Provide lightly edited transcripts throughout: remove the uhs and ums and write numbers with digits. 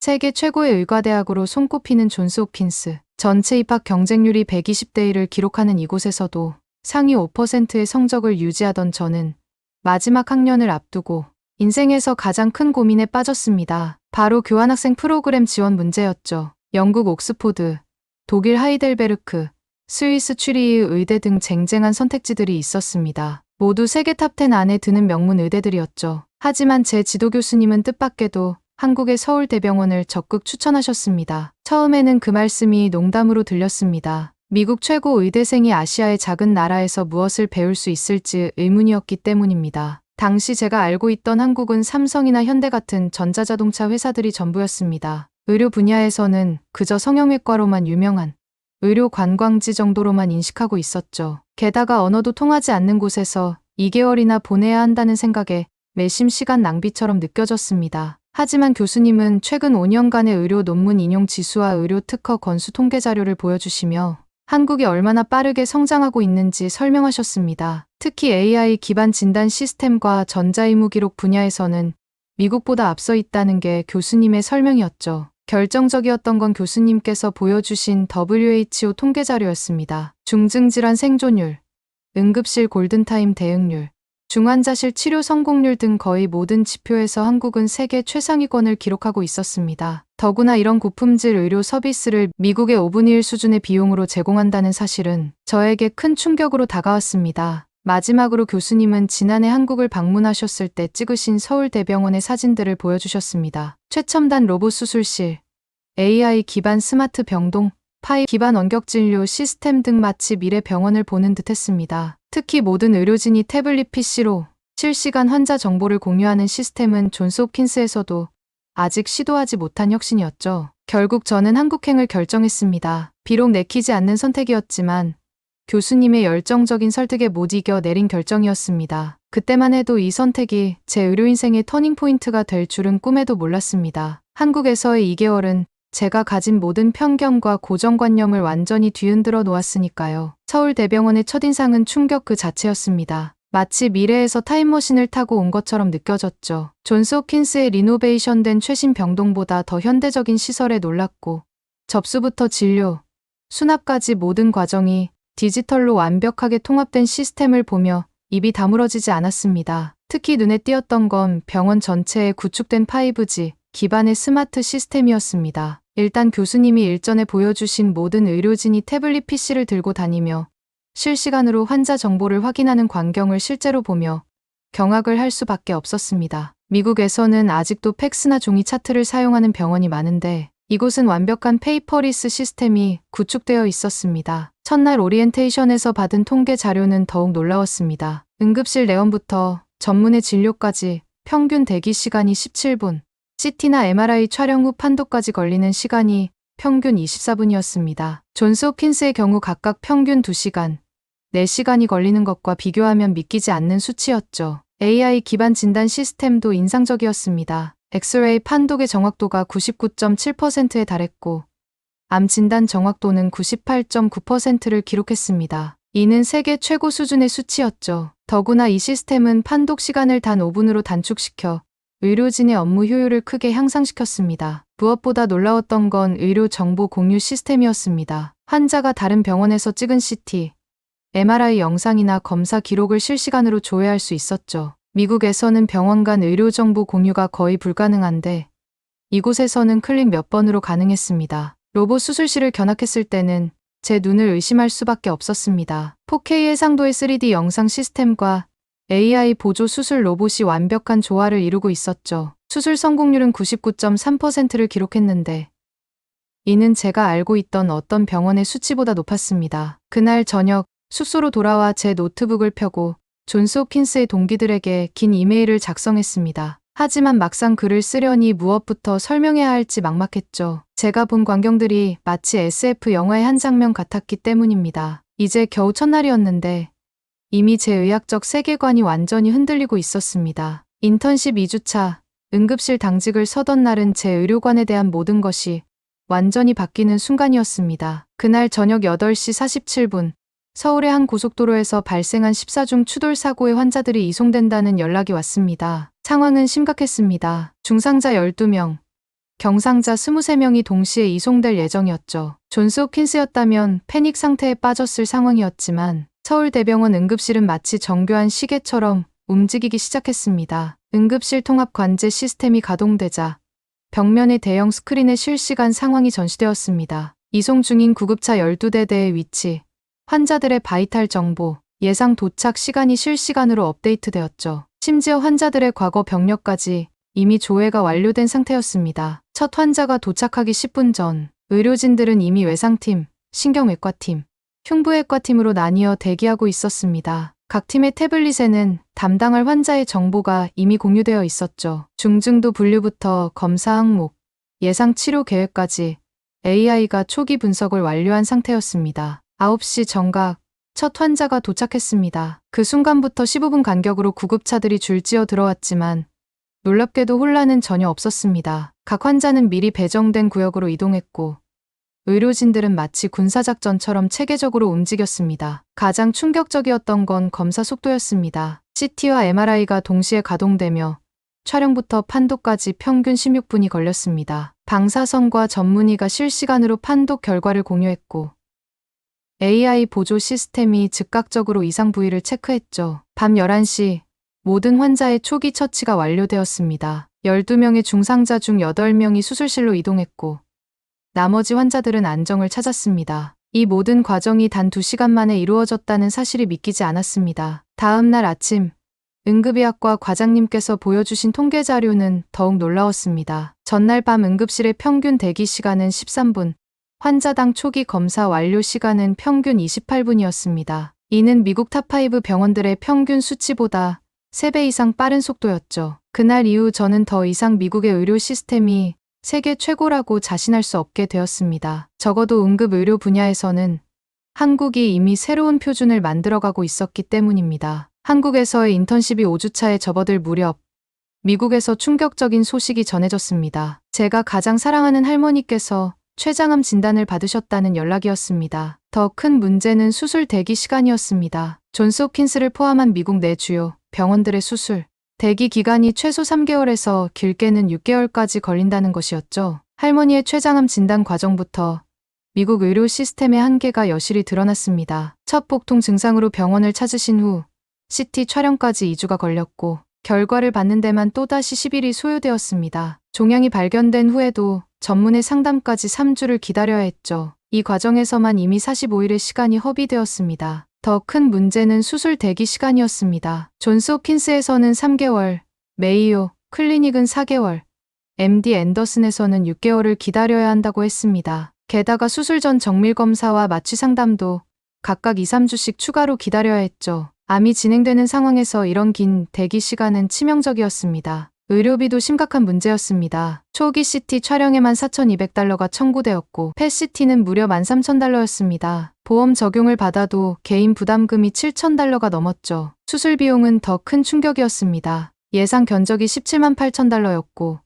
세계 최고의 의과대학으로 손꼽히는 존스 홉킨스. 전체 입학 경쟁률이 120대 1을 기록하는 이곳에서도 상위 5%의 성적을 유지하던 저는 마지막 학년을 앞두고 인생에서 가장 큰 고민에 빠졌습니다. 바로 교환학생 프로그램 지원 문제였죠. 영국 옥스포드, 독일 하이델베르크, 스위스 추리히 의대 등 쟁쟁한 선택지들이 있었습니다. 모두 세계 탑10 안에 드는 명문 의대들이었죠. 하지만 제 지도 교수님은 뜻밖에도 한국의 서울대병원을 적극 추천하셨습니다. 처음에는 그 말씀이 농담으로 들렸습니다. 미국 최고 의대생이 아시아의 작은 나라에서 무엇을 배울 수 있을지 의문이었기 때문입니다. 당시 제가 알고 있던 한국은 삼성이나 현대 같은 전자자동차 회사들이 전부였습니다. 의료 분야에서는 그저 성형외과로만 유명한 의료 관광지 정도로만 인식하고 있었죠. 게다가 언어도 통하지 않는 곳에서 2개월이나 보내야 한다는 생각에 매심 시간 낭비처럼 느껴졌습니다. 하지만 교수님은 최근 5년간의 의료 논문 인용 지수와 의료 특허 건수 통계 자료를 보여주시며 한국이 얼마나 빠르게 성장하고 있는지 설명하셨습니다. 특히 AI 기반 진단 시스템과 전자의무 기록 분야에서는 미국보다 앞서 있다는 게 교수님의 설명이었죠. 결정적이었던 건 교수님께서 보여주신 WHO 통계 자료였습니다. 중증질환 생존율, 응급실 골든타임 대응률, 중환자실 치료 성공률 등 거의 모든 지표에서 한국은 세계 최상위권을 기록하고 있었습니다. 더구나 이런 고품질 의료 서비스를 미국의 5분의 1 수준의 비용으로 제공한다는 사실은 저에게 큰 충격으로 다가왔습니다. 마지막으로 교수님은 지난해 한국을 방문하셨을 때 찍으신 서울대병원의 사진들을 보여주셨습니다. 최첨단 로봇 수술실, AI 기반 스마트 병동, 파이 기반 원격진료 시스템 등 마치 미래 병원을 보는 듯했습니다. 특히 모든 의료진이 태블릿 PC로 실시간 환자 정보를 공유하는 시스템은 존스 홉킨스에서도 아직 시도하지 못한 혁신이었죠. 결국 저는 한국행을 결정했습니다. 비록 내키지 않는 선택이었지만 교수님의 열정적인 설득에 못 이겨 내린 결정이었습니다. 그때만 해도 이 선택이 제 의료 인생의 터닝포인트가 될 줄은 꿈에도 몰랐습니다. 한국에서의 2개월은 제가 가진 모든 편견과 고정관념을 완전히 뒤흔들어 놓았으니까요. 서울대병원의 첫인상은 충격 그 자체였습니다. 마치 미래에서 타임머신을 타고 온 것처럼 느껴졌죠. 존스 홉킨스의 리노베이션된 최신 병동보다 더 현대적인 시설에 놀랐고 접수부터 진료, 수납까지 모든 과정이 디지털로 완벽하게 통합된 시스템을 보며 입이 다물어지지 않았습니다. 특히 눈에 띄었던 건 병원 전체에 구축된 5G 기반의 스마트 시스템이었습니다. 일단 교수님이 일전에 보여주신 모든 의료진이 태블릿 PC를 들고 다니며 실시간으로 환자 정보를 확인하는 광경을 실제로 보며 경악을 할 수밖에 없었습니다. 미국에서는 아직도 팩스나 종이 차트를 사용하는 병원이 많은데 이곳은 완벽한 페이퍼리스 시스템이 구축되어 있었습니다. 첫날 오리엔테이션에서 받은 통계 자료는 더욱 놀라웠습니다. 응급실 내원부터 전문의 진료까지 평균 대기 시간이 17분, CT나 MRI 촬영 후 판독까지 걸리는 시간이 평균 24분이었습니다. 존스 홉킨스의 경우 각각 평균 2시간, 4시간이 걸리는 것과 비교하면 믿기지 않는 수치였죠. AI 기반 진단 시스템도 인상적이었습니다. 엑스레이 판독의 정확도가 99.7%에 달했고 암 진단 정확도는 98.9%를 기록했습니다. 이는 세계 최고 수준의 수치였죠. 더구나 이 시스템은 판독 시간을 단 5분으로 단축시켜 의료진의 업무 효율을 크게 향상시켰습니다. 무엇보다 놀라웠던 건 의료 정보 공유 시스템이었습니다. 환자가 다른 병원에서 찍은 CT, MRI 영상이나 검사 기록을 실시간으로 조회할 수 있었죠. 미국에서는 병원 간 의료 정보 공유가 거의 불가능한데 이곳에서는 클릭 몇 번으로 가능했습니다. 로봇 수술실을 견학했을 때는 제 눈을 의심할 수밖에 없었습니다. 4K 해상도의 3D 영상 시스템과 AI 보조 수술 로봇이 완벽한 조화를 이루고 있었죠. 수술 성공률은 99.3%를 기록했는데 이는 제가 알고 있던 어떤 병원의 수치보다 높았습니다. 그날 저녁 숙소로 돌아와 제 노트북을 펴고 존스 홉킨스의 동기들에게 긴 이메일을 작성했습니다. 하지만 막상 글을 쓰려니 무엇부터 설명해야 할지 막막했죠. 제가 본 광경들이 마치 SF 영화의 한 장면 같았기 때문입니다. 이제 겨우 첫날이었는데 이미 제 의학적 세계관이 완전히 흔들리고 있었습니다. 인턴십 2주차, 응급실 당직을 서던 날은 제 의료관에 대한 모든 것이 완전히 바뀌는 순간이었습니다. 그날 저녁 8시 47분, 서울의 한 고속도로에서 발생한 14중 추돌 사고의 환자들이 이송된다는 연락이 왔습니다. 상황은 심각했습니다. 중상자 12명, 경상자 23명이 동시에 이송될 예정이었죠. 존스 홉킨스였다면 패닉 상태에 빠졌을 상황이었지만 서울대병원 응급실은 마치 정교한 시계처럼 움직이기 시작했습니다. 응급실 통합 관제 시스템이 가동되자 벽면의 대형 스크린에 실시간 상황이 전시되었습니다. 이송 중인 구급차 12대대의 위치, 환자들의 바이탈 정보, 예상 도착 시간이 실시간으로 업데이트되었죠. 심지어 환자들의 과거 병력까지 이미 조회가 완료된 상태였습니다. 첫 환자가 도착하기 10분 전, 의료진들은 이미 외상팀, 신경외과팀, 흉부외과팀으로 나뉘어 대기하고 있었습니다. 각 팀의 태블릿에는 담당할 환자의 정보가 이미 공유되어 있었죠. 중증도 분류부터 검사 항목, 예상 치료 계획까지 AI가 초기 분석을 완료한 상태였습니다. 9시 정각, 첫 환자가 도착했습니다. 그 순간부터 15분 간격으로 구급차들이 줄지어 들어왔지만 놀랍게도 혼란은 전혀 없었습니다. 각 환자는 미리 배정된 구역으로 이동했고 의료진들은 마치 군사작전처럼 체계적으로 움직였습니다. 가장 충격적이었던 건 검사 속도였습니다. CT와 MRI가 동시에 가동되며 촬영부터 판독까지 평균 16분이 걸렸습니다. 방사선과 전문의가 실시간으로 판독 결과를 공유했고 AI 보조 시스템이 즉각적으로 이상 부위를 체크했죠. 밤 11시 모든 환자의 초기 처치가 완료되었습니다. 12명의 중상자 중 8명이 수술실로 이동했고 나머지 환자들은 안정을 찾았습니다. 이 모든 과정이 단 2시간 만에 이루어졌다는 사실이 믿기지 않았습니다. 다음 날 아침 응급의학과 과장님께서 보여주신 통계 자료는 더욱 놀라웠습니다. 전날 밤 응급실의 평균 대기 시간은 13분, 환자당 초기 검사 완료 시간은 평균 28분이었습니다. 이는 미국 탑5 병원들의 평균 수치보다 3배 이상 빠른 속도였죠. 그날 이후 저는 더 이상 미국의 의료 시스템이 세계 최고라고 자신할 수 없게 되었습니다. 적어도 응급의료 분야에서는 한국이 이미 새로운 표준을 만들어가고 있었기 때문입니다. 한국에서의 인턴십이 5주차에 접어들 무렵 미국에서 충격적인 소식이 전해졌습니다. 제가 가장 사랑하는 할머니께서 췌장암 진단을 받으셨다는 연락이었습니다. 더 큰 문제는 수술 대기 시간이었습니다. 존스 홉킨스를 포함한 미국 내 주요 병원들의 수술 대기 기간이 최소 3개월에서 길게는 6개월까지 걸린다는 것이었죠. 할머니의 췌장암 진단 과정부터 미국 의료 시스템의 한계가 여실히 드러났습니다. 첫 복통 증상으로 병원을 찾으신 후 CT 촬영까지 2주가 걸렸고 결과를 받는 데만 또다시 10일이 소요되었습니다. 종양이 발견된 후에도 전문의 상담까지 3주를 기다려야 했죠. 이 과정에서만 이미 45일의 시간이 허비되었습니다. 더 큰 문제는 수술 대기 시간이었습니다. 존스 홉킨스에서는 3개월, 메이오 클리닉은 4개월, MD 앤더슨에서는 6개월을 기다려야 한다고 했습니다. 게다가 수술 전 정밀 검사와 마취 상담도 각각 2, 3주씩 추가로 기다려야 했죠. 암이 진행되는 상황에서 이런 긴 대기 시간은 치명적이었습니다. 의료비도 심각한 문제였습니다. 초기 CT 촬영에만 4,200달러가 청구되었고 펫CT는 무려 13,000달러였습니다. 보험 적용을 받아도 개인 부담금이 7,000달러가 넘었죠. 수술 비용은 더 큰 충격이었습니다. 예상 견적이 17만 8,000달러였고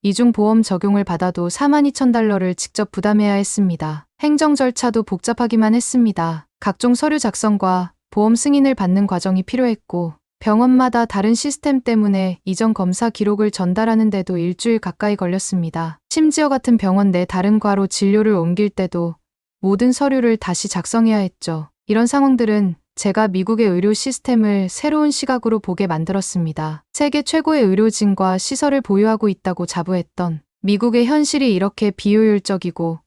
이중 보험 적용을 받아도 42,000달러를 직접 부담해야 했습니다. 행정 절차도 복잡하기만 했습니다. 각종 서류 작성과 보험 승인을 받는 과정이 필요했고 병원마다 다른 시스템 때문에 이전 검사 기록을 전달하는데도 일주일 가까이 걸렸습니다. 심지어 같은 병원 내 다른 과로 진료를 옮길 때도 모든 서류를 다시 작성해야 했죠. 이런 상황들은 제가 미국의 의료 시스템을 새로운 시각으로 보게 만들었습니다. 세계 최고의 의료진과 시설을 보유하고 있다고 자부했던 미국의 현실이 이렇게 비효율적이고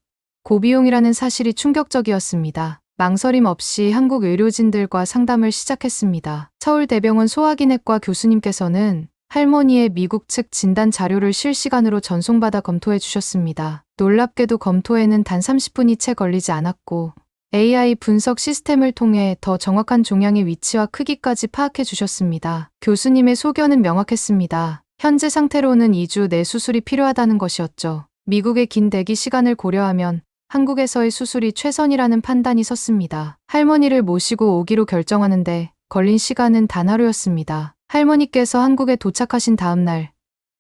고비용이라는 사실이 충격적이었습니다. 망설임 없이 한국 의료진들과 상담을 시작했습니다. 서울대병원 소화기내과 교수님께서는 할머니의 미국 측 진단 자료를 실시간으로 전송받아 검토해 주셨습니다. 놀랍게도 검토에는 단 30분이 채 걸리지 않았고 AI 분석 시스템을 통해 더 정확한 종양의 위치와 크기까지 파악해 주셨습니다. 교수님의 소견은 명확했습니다. 현재 상태로는 2주 내 수술이 필요하다는 것이었죠. 미국의 긴 대기 시간을 고려하면 한국에서의 수술이 최선이라는 판단이 섰습니다. 할머니를 모시고 오기로 결정하는데 걸린 시간은 단 하루였습니다. 할머니께서 한국에 도착하신 다음 날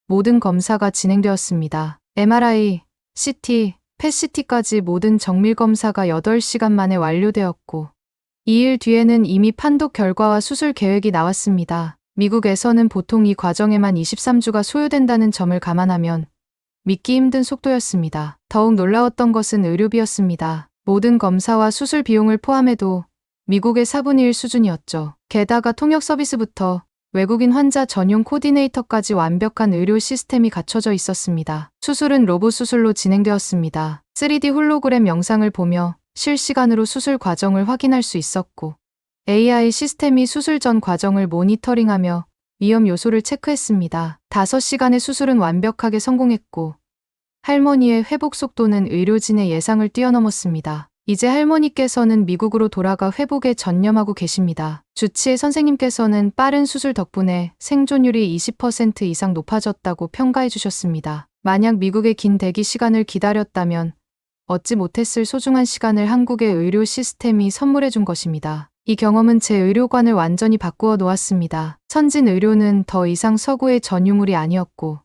모든 검사가 진행되었습니다. MRI, CT, 펫CT까지 모든 정밀 검사가 8시간 만에 완료되었고 2일 뒤에는 이미 판독 결과와 수술 계획이 나왔습니다. 미국에서는 보통 이 과정에만 23주가 소요된다는 점을 감안하면 믿기 힘든 속도였습니다. 더욱 놀라웠던 것은 의료비였습니다. 모든 검사와 수술 비용을 포함해도 미국의 4분의 1 수준이었죠. 게다가 통역 서비스부터 외국인 환자 전용 코디네이터까지 완벽한 의료 시스템이 갖춰져 있었습니다. 수술은 로봇 수술로 진행되었습니다. 3D 홀로그램 영상을 보며 실시간으로 수술 과정을 확인할 수 있었고, AI 시스템이 수술 전 과정을 모니터링하며 위험 요소를 체크했습니다. 5시간의 수술은 완벽하게 성공했고, 할머니의 회복 속도는 의료진의 예상을 뛰어넘었습니다. 이제 할머니께서는 미국으로 돌아가 회복에 전념하고 계십니다. 주치의 선생님께서는 빠른 수술 덕분에 생존율이 20% 이상 높아졌다고 평가해 주셨습니다. 만약 미국의 긴 대기 시간을 기다렸다면 얻지 못했을 소중한 시간을 한국의 의료 시스템이 선물해 준 것입니다. 이 경험은 제 의료관을 완전히 바꾸어 놓았습니다. 선진 의료는 더 이상 서구의 전유물이 아니었고,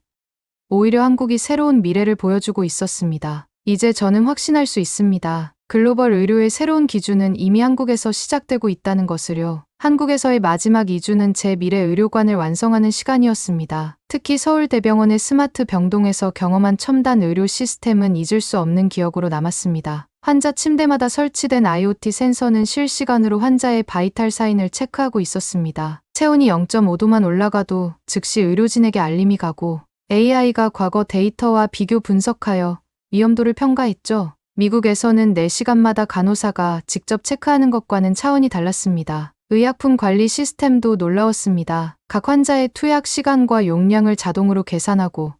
오히려 한국이 새로운 미래를 보여주고 있었습니다. 이제 저는 확신할 수 있습니다. 글로벌 의료의 새로운 기준은 이미 한국에서 시작되고 있다는 것을요. 한국에서의 마지막 2주는 제 미래 의료관을 완성하는 시간이었습니다. 특히 서울대병원의 스마트 병동에서 경험한 첨단 의료 시스템은 잊을 수 없는 기억으로 남았습니다. 환자 침대마다 설치된 IoT 센서는 실시간으로 환자의 바이탈 사인을 체크하고 있었습니다. 체온이 0.5도만 올라가도 즉시 의료진에게 알림이 가고, AI가 과거 데이터와 비교 분석하여 위험도를 평가했죠. 미국에서는 4시간마다 간호사가 직접 체크하는 것과는 차원이 달랐습니다. 의약품 관리 시스템도 놀라웠습니다. 각 환자의 투약 시간과 용량을 자동으로 계산하고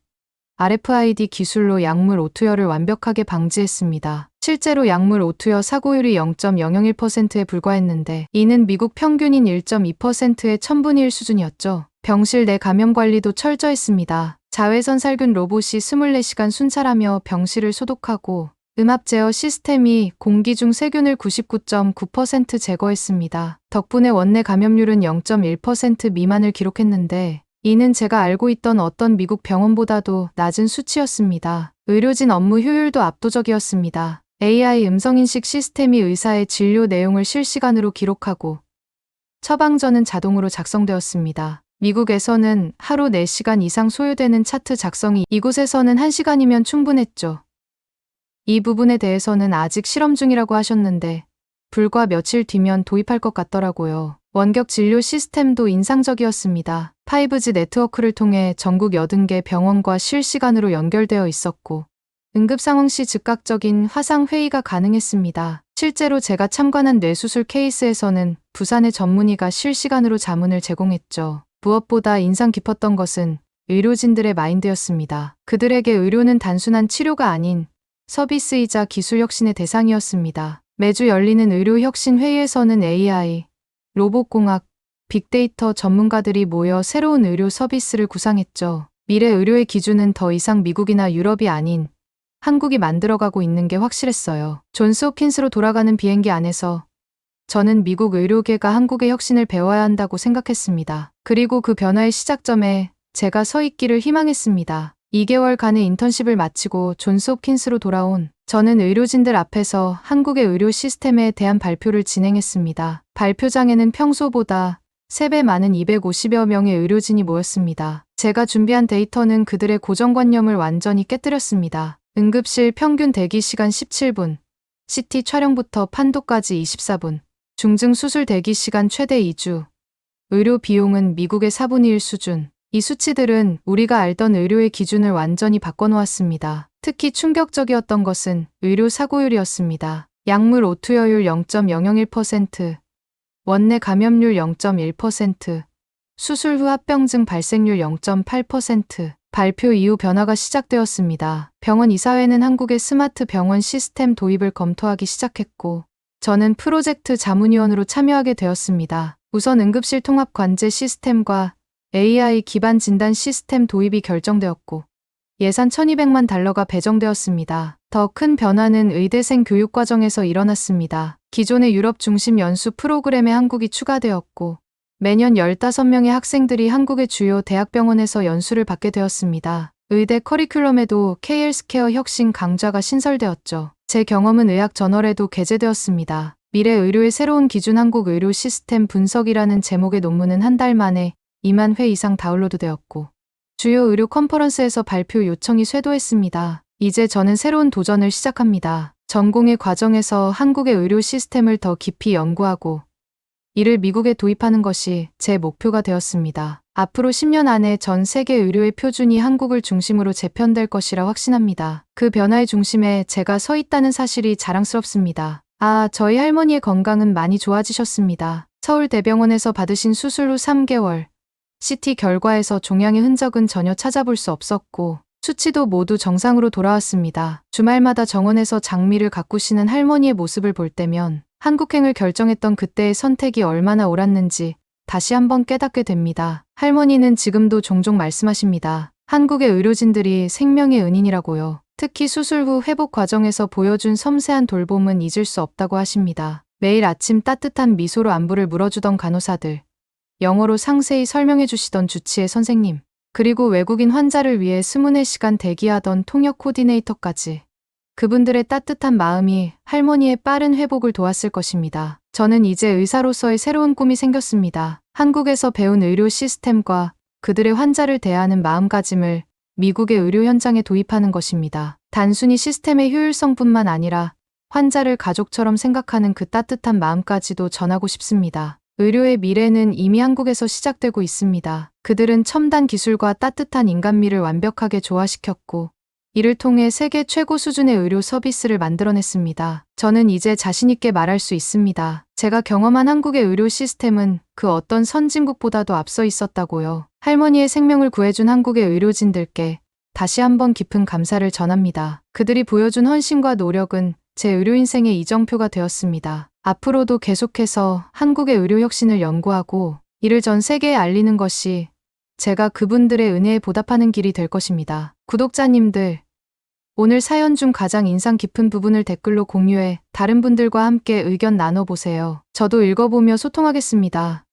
RFID 기술로 약물 오투여를 완벽하게 방지했습니다. 실제로 약물 오투여 사고율이 0.001%에 불과했는데, 이는 미국 평균인 1.2%의 1000분의 1 수준이었죠. 병실 내 감염 관리도 철저했습니다. 자외선 살균 로봇이 24시간 순찰하며 병실을 소독하고, 음압 제어 시스템이 공기 중 세균을 99.9% 제거했습니다. 덕분에 원내 감염률은 0.1% 미만을 기록했는데, 이는 제가 알고 있던 어떤 미국 병원보다도 낮은 수치였습니다. 의료진 업무 효율도 압도적이었습니다. AI 음성인식 시스템이 의사의 진료 내용을 실시간으로 기록하고, 처방전은 자동으로 작성되었습니다. 미국에서는 하루 4시간 이상 소요되는 차트 작성이 이곳에서는 1시간이면 충분했죠. 이 부분에 대해서는 아직 실험 중이라고 하셨는데, 불과 며칠 뒤면 도입할 것 같더라고요. 원격 진료 시스템도 인상적이었습니다. 5G 네트워크를 통해 전국 80개 병원과 실시간으로 연결되어 있었고, 응급 상황 시 즉각적인 화상 회의가 가능했습니다. 실제로 제가 참관한 뇌수술 케이스에서는 부산의 전문의가 실시간으로 자문을 제공했죠. 무엇보다 인상 깊었던 것은 의료진들의 마인드였습니다. 그들에게 의료는 단순한 치료가 아닌 서비스이자 기술 혁신의 대상이었습니다. 매주 열리는 의료 혁신 회의에서는 AI, 로봇공학, 빅데이터 전문가들이 모여 새로운 의료 서비스를 구상했죠. 미래 의료의 기준은 더 이상 미국이나 유럽이 아닌 한국이 만들어가고 있는 게 확실했어요. 존스 홉킨스로 돌아가는 비행기 안에서 저는 미국 의료계가 한국의 혁신을 배워야 한다고 생각했습니다. 그리고 그 변화의 시작점에 제가 서 있기를 희망했습니다. 2개월간의 인턴십을 마치고 존스 홉킨스로 돌아온 저는 의료진들 앞에서 한국의 의료 시스템에 대한 발표를 진행했습니다. 발표장에는 평소보다 3배 많은 250여 명의 의료진이 모였습니다. 제가 준비한 데이터는 그들의 고정관념을 완전히 깨뜨렸습니다. 응급실 평균 대기 시간 17분, CT 촬영부터 판도까지 24분, 중증 수술 대기 시간 최대 2주, 의료 비용은 미국의 4분의 1 수준. 이 수치들은 우리가 알던 의료의 기준을 완전히 바꿔놓았습니다. 특히 충격적이었던 것은 의료 사고율이었습니다. 약물 오투여율 0.001%, 원내 감염률 0.1%, 수술 후 합병증 발생률 0.8%. 발표 이후 변화가 시작되었습니다. 병원 이사회는 한국의 스마트 병원 시스템 도입을 검토하기 시작했고, 저는 프로젝트 자문위원으로 참여하게 되었습니다. 우선 응급실 통합 관제 시스템과 AI 기반 진단 시스템 도입이 결정되었고, 예산 1200만 달러가 배정되었습니다. 더 큰 변화는 의대생 교육 과정에서 일어났습니다. 기존의 유럽 중심 연수 프로그램에 한국이 추가되었고, 매년 15명의 학생들이 한국의 주요 대학병원에서 연수를 받게 되었습니다. 의대 커리큘럼에도 KL스케어 혁신 강좌가 신설되었죠. 제 경험은 의학 저널에도 게재되었습니다. 미래 의료의 새로운 기준 한국 의료 시스템 분석이라는 제목의 논문은 한 달 만에 2만 회 이상 다운로드되었고, 주요 의료 컨퍼런스에서 발표 요청이 쇄도했습니다. 이제 저는 새로운 도전을 시작합니다. 전공의 과정에서 한국의 의료 시스템을 더 깊이 연구하고 이를 미국에 도입하는 것이 제 목표가 되었습니다. 앞으로 10년 안에 전 세계 의료의 표준이 한국을 중심으로 재편될 것이라 확신합니다. 그 변화의 중심에 제가 서 있다는 사실이 자랑스럽습니다. 저희 할머니의 건강은 많이 좋아지셨습니다. 서울대병원에서 받으신 수술 후 3개월, CT 결과에서 종양의 흔적은 전혀 찾아볼 수 없었고 수치도 모두 정상으로 돌아왔습니다. 주말마다 정원에서 장미를 가꾸시는 할머니의 모습을 볼 때면 한국행을 결정했던 그때의 선택이 얼마나 옳았는지 다시 한번 깨닫게 됩니다. 할머니는 지금도 종종 말씀하십니다. 한국의 의료진들이 생명의 은인이라고요. 특히 수술 후 회복 과정에서 보여준 섬세한 돌봄은 잊을 수 없다고 하십니다. 매일 아침 따뜻한 미소로 안부를 물어주던 간호사들, 영어로 상세히 설명해 주시던 주치의 선생님, 그리고 외국인 환자를 위해 24시간 대기하던 통역 코디네이터까지. 그분들의 따뜻한 마음이 할머니의 빠른 회복을 도왔을 것입니다. 저는 이제 의사로서의 새로운 꿈이 생겼습니다. 한국에서 배운 의료 시스템과 그들의 환자를 대하는 마음가짐을 미국의 의료 현장에 도입하는 것입니다. 단순히 시스템의 효율성뿐만 아니라 환자를 가족처럼 생각하는 그 따뜻한 마음까지도 전하고 싶습니다. 의료의 미래는 이미 한국에서 시작되고 있습니다. 그들은 첨단 기술과 따뜻한 인간미를 완벽하게 조화시켰고 이를 통해 세계 최고 수준의 의료 서비스를 만들어냈습니다. 저는 이제 자신있게 말할 수 있습니다. 제가 경험한 한국의 의료 시스템은 그 어떤 선진국보다도 앞서 있었다고요. 할머니의 생명을 구해준 한국의 의료진들께 다시 한번 깊은 감사를 전합니다. 그들이 보여준 헌신과 노력은 제 의료 인생의 이정표가 되었습니다. 앞으로도 계속해서 한국의 의료 혁신을 연구하고 이를 전 세계에 알리는 것이 제가 그분들의 은혜에 보답하는 길이 될 것입니다. 구독자님들, 오늘 사연 중 가장 인상 깊은 부분을 댓글로 공유해 다른 분들과 함께 의견 나눠보세요. 저도 읽어보며 소통하겠습니다.